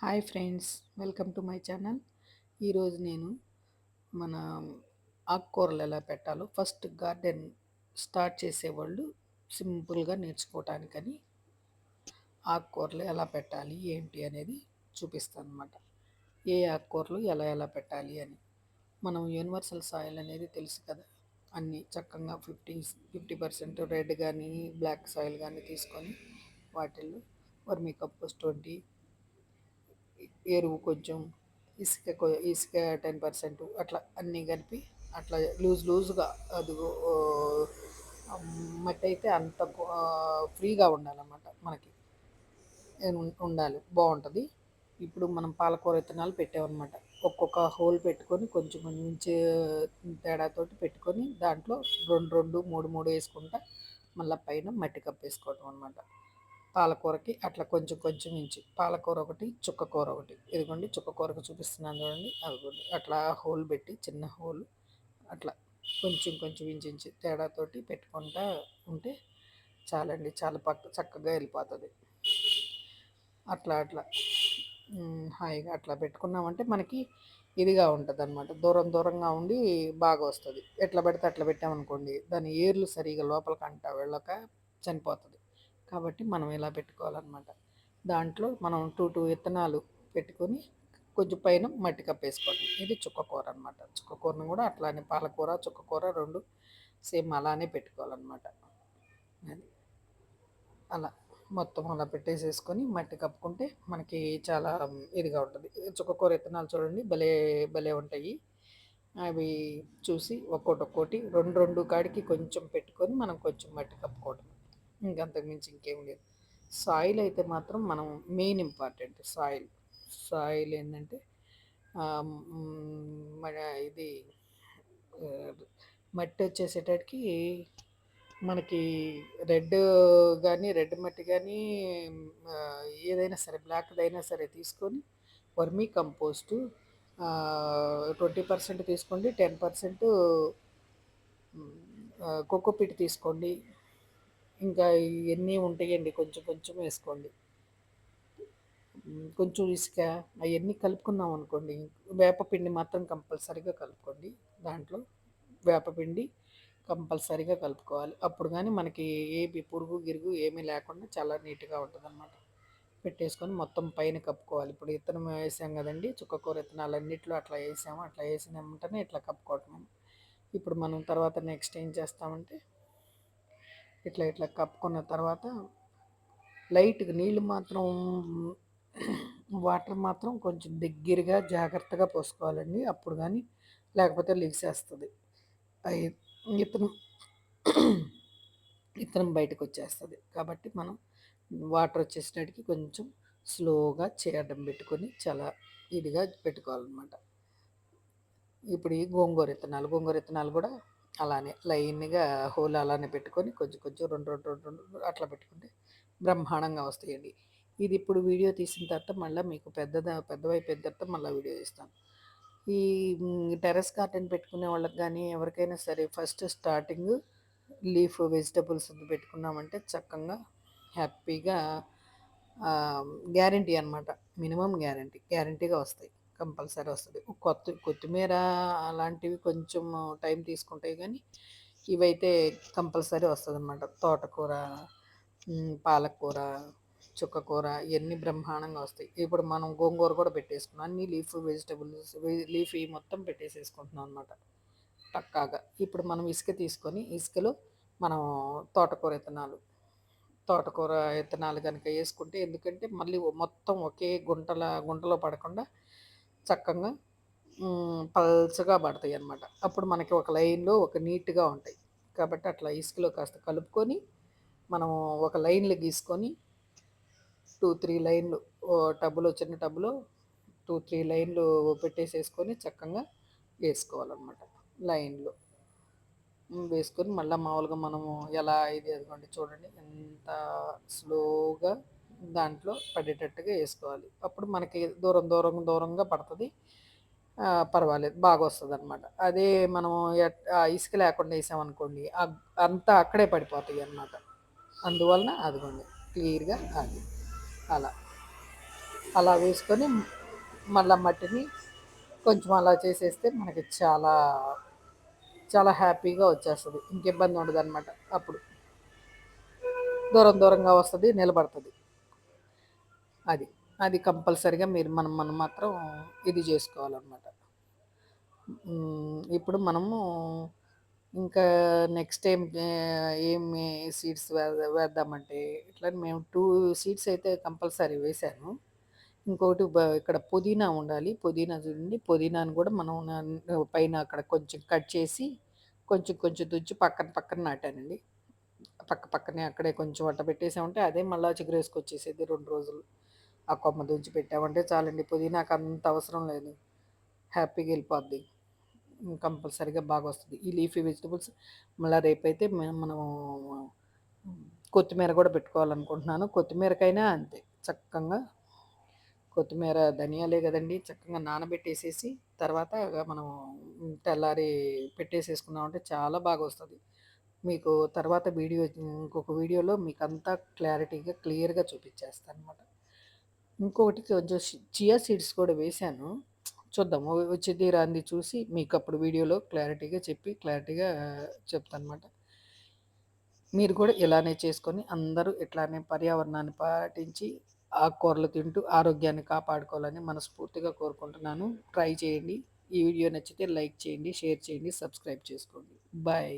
Hi friends, welcome to my channel. ఈరోజు నేను మన ఆకుకూరలు ఎలా పెట్టాలో ఫస్ట్ గార్డెన్ స్టార్ట్ చేసేవాళ్ళు సింపుల్గా నేర్చుకోవటానికని ఆకుకూరలు ఎలా పెట్టాలి ఏంటి అనేది చూపిస్తాను అనమాట. ఏ ఆకుకూరలు ఎలా ఎలా పెట్టాలి అని. మనం యూనివర్సల్ సాయిల్ అనేది తెలుసు కదా, అన్నీ చక్కగా 50% రెడ్ కానీ బ్లాక్ సాయిల్ కానీ తీసుకొని వాటిల్లో వర్మీ కంపోస్ట్ 20, ఎరువు కొంచెం, ఇసుక 10% అట్లా అన్నీ కలిపి అట్లా లూజ్గా అది మట్టి అయితే అంత ఫ్రీగా ఉండాలన్నమాట మనకి, ఉండాలి, బాగుంటుంది. ఇప్పుడు మనం పాలకూర విత్తనాలు పెట్టామన్నమాట. ఒక్కొక్క హోల్ పెట్టుకొని కొంచెం కొంచెం తేడాతోటి పెట్టుకొని దాంట్లో రెండు రెండు మూడు మూడు వేసుకుంటా మళ్ళీ పైన మట్టి కప్పేసుకోవటం అనమాట. పాలకూరకి అట్లా కొంచెం కొంచెం ఇంచి పాలకూర ఒకటి, చుక్కకూర ఒకటి, ఇదిగోండి చుక్కకూరకు చూపిస్తున్నాను చూడండి, అదిగోండి అట్లా హోల్ పెట్టి చిన్న హోల్ అట్లా కొంచెం కొంచెం ఇంచి తేడాతోటి పెట్టుకుంటా ఉంటే చాలండి, చాలా చక్కగా వెళ్ళిపోతుంది. అట్లా అట్లా హాయిగా అట్లా పెట్టుకున్నామంటే మనకి ఇదిగా ఉంటుంది అనమాట. దూరం దూరంగా ఉండి బాగా వస్తుంది. ఎట్లా పెడితే అట్లా పెట్టామనుకోండి దాని ఏర్లు సరిగా లోపలికి వెళ్ళక చనిపోతుంది. కాబట్టి మనం ఇలా పెట్టుకోవాలన్నమాట. దాంట్లో మనం టూ విత్తనాలు పెట్టుకొని కొంచెం పైన మట్టి కప్పేసుకోవడం. ఇది చుక్కకూర అనమాట. చుక్కకూరను కూడా అట్లానే పాలకూర చుక్కకూర రెండు సేమ్ అలానే పెట్టుకోవాలన్నమాట. అది అలా మొత్తం అలా పెట్టేసేసుకొని మట్టి కప్పుకుంటే మనకి చాలా ఇదిగా ఉంటుంది. చుక్కకూర విత్తనాలు చూడండి, భలే భలే ఉంటాయి. అవి చూసి ఒక్కోటి రెండు రెండు కాడికి కొంచెం పెట్టుకొని మనం కొంచెం మట్టి కప్పుకోవడం, ఇంకంతకు మించి ఇంకేం లేదు. సాయిల్ అయితే మాత్రం మనం మెయిన్ ఇంపార్టెంట్. సాయిల్ ఏంటంటే మన ఇది మట్టి వచ్చేసేటడికి మనకి రెడ్ రెడ్ మట్టి కానీ ఏదైనా సరే బ్లాక్‌దైనా సరే తీసుకొని వర్మీ కంపోస్టు 20% తీసుకోండి, 10% కోకోపీట్ తీసుకోండి. ఇంకా ఇవన్నీ ఉంటాయండి, కొంచెం కొంచెం వేసుకోండి. కొంచెం ఇసుక అవన్నీ కలుపుకున్నాం అనుకోండి. వేపపిండి మాత్రం కంపల్సరీగా కలుపుకోండి. దాంట్లో వేపపిండి కంపల్సరీగా కలుపుకోవాలి. అప్పుడు కానీ మనకి పురుగు గిరుగు ఏమీ లేకుండా చాలా నీట్గా ఉంటుంది అన్నమాట. పెట్టేసుకొని మొత్తం పైన కప్పుకోవాలి. ఇప్పుడు విత్తనం వేసాం కదండి, చుక్కకూర విత్తనాలు అన్నిట్లో అట్లా వేసాము. అట్లా వేసిన వెంటనే ఇట్లా కప్పుకోవటం. ఇప్పుడు మనం తర్వాత నెక్స్ట్ ఏం చేస్తామంటే ఇట్లా ఇట్లా కప్పుకున్న తర్వాత లైట్గా నీళ్ళు మాత్రం వాటర్ మాత్రం కొంచెం దగ్గరగా జాగ్రత్తగా పోసుకోవాలండి. అప్పుడు కానీ లేకపోతే లీసేస్తుంది. అయి విత్తనం విత్తనం బయటకు వచ్చేస్తుంది. కాబట్టి మనం వాటర్ వచ్చేసేటికి కొంచెం స్లోగా చేయడం పెట్టుకొని చాలా ఇదిగా పెట్టుకోవాలన్నమాట. ఇప్పుడు ఈ గోంగూర విత్తనాలు కూడా అలానే లైన్గా హోల్ అలానే పెట్టుకొని కొంచెం కొంచెం రెండు రెండు రెండు రెండు అట్లా పెట్టుకుంటే బ్రహ్మాండంగా వస్తాయండి. ఇది ఇప్పుడు వీడియో తీసిన తర్వాత మళ్ళీ మీకు పెద్దవైపోయిన తర్వాత మళ్ళీ వీడియో ఇస్తాను. ఈ టెర్రస్ గార్డెన్ పెట్టుకునే వాళ్ళకి కానీ ఎవరికైనా సరే ఫస్ట్ స్టార్టింగ్ లీఫ్ వెజిటబుల్స్ పెట్టుకున్నామంటే చక్కగా హ్యాపీగా గ్యారంటీ అనమాట. మినిమం గ్యారంటీగా వస్తాయి, కంపల్సరీ వస్తుంది. కొత్తిమీర అలాంటివి కొంచెం టైం తీసుకుంటాయి కానీ ఇవైతే కంపల్సరీ వస్తుంది అనమాట. తోటకూర, పాలకూర, చుక్కకూర ఇవన్నీ బ్రహ్మాండంగా వస్తాయి. ఇప్పుడు మనం గోంగూర కూడా పెట్టేసుకున్నాం. అన్ని వెజిటబుల్స్ లీఫీ మొత్తం పెట్టేసేసుకుంటున్నాం అనమాట పక్కాగా. ఇప్పుడు మనం ఇసుక తీసుకొని ఇసుకలో మనం తోటకూర విత్తనాలు కనుక వేసుకుంటే, ఎందుకంటే మళ్ళీ మొత్తం ఒకే గుంటలో పడకుండా చక్కగా పల్చగా పడతాయి అన్నమాట. అప్పుడు మనకి ఒక లైన్లో ఒక నీట్గా ఉంటాయి. కాబట్టి అట్లా ఇసుకలో కాస్త కలుపుకొని మనం ఒక లైన్లు గీసుకొని 2-3 లైన్లు చిన్న టబ్లో 2-3 లైన్లు పెట్టేసేసుకొని చక్కగా వేసుకోవాలన్నమాట. లైన్లో వేసుకొని మళ్ళీ మామూలుగా మనము ఎలా ఇది అదిగోండి చూడండి ఎంత స్లోగా దాంట్లో పడేటట్టుగా వేసుకోవాలి. అప్పుడు మనకి దూరంగా పడుతుంది. పర్వాలేదు, బాగా వస్తుంది అనమాట. అదే మనం ఇసుక లేకుండా వేసామనుకోండి అంతా అక్కడే పడిపోతాయి అన్నమాట. అందువలన అదిగోండి క్లియర్గా అది అలా అలా వేసుకొని మళ్ళా మట్టిని కొంచెం అలా చేసేస్తే మనకి చాలా చాలా హ్యాపీగా వచ్చేస్తుంది. ఇంక ఇబ్బంది ఉండదనమాట. అప్పుడు దూరం దూరంగా వస్తుంది, నిలబడుతుంది. అది అది కంపల్సరిగా మీరు మనం మాత్రం ఇది చేసుకోవాలన్నమాట. ఇప్పుడు మనము ఇంకా నెక్స్ట్ ఏమి సీడ్స్ వేద్దామంటే ఇట్లా మేము 2 సీడ్స్ అయితే కంపల్సరీ వేశాను. ఇంకొకటి ఇక్కడ పుదీనా ఉండాలి. పుదీనా చూడండి. పుదీనాను కూడా మనం పైన అక్కడ కొంచెం కట్ చేసి కొంచెం కొంచెం తుంచి పక్కన పక్కన నాటానండి. పక్కనే అక్కడే కొంచెం అట్ట పెట్టేసామంటే అదే మళ్ళా చిగురేసుకొచ్చేసేది 2 రోజులు. ఆ కొమ్మ తుంచి పెట్టామంటే చాలండి. పుదీనాకు అంత అవసరం లేదు. హ్యాపీగా వెళ్ళిపోద్ది. కంపల్సరీగా బాగొస్తది. ఈ లీఫీ వెజిటబుల్స్ మళ్ళా రేపైతే మనము కొత్తిమీర కూడా పెట్టుకోవాలనుకుంటున్నాను. కొత్తిమీరకైనా అంతే చక్కంగా కొత్తిమీర ధనియాలే కదండీ! చక్కగా నానబెట్టేసేసి తర్వాత మనం తెల్లారి పెట్టేసేసుకున్నామంటే చాలా బాగొస్తది. మీకు తర్వాత ఇంకొక వీడియోలో మీకంతా క్లారిటీగా, క్లియర్‌గా చూపిచ్చేస్తానన్నమాట. ఇంకొకటి కొంచెం చియా సీడ్స్ కూడా వేశాను. చూద్దాం వచ్చిద్ది రాంది చూసి మీకప్పుడు వీడియోలో క్లారిటీగా చెప్పి క్లారిటీగా చెప్తానన్నమాట. మీరు కూడా ఇలానే చేసుకొని అందరూ ఇట్లానే పర్యావరణాన్ని పాటించి ఆకుకూరలు తింటూ ఆరోగ్యాన్ని కాపాడుకోవాలని మనస్ఫూర్తిగా కోరుకుంటున్నాను. ట్రై చేయండి. ఈ వీడియో నచ్చితే లైక్ చేయండి, షేర్ చేయండి, సబ్స్క్రైబ్ చేసుకోండి. బాయ్.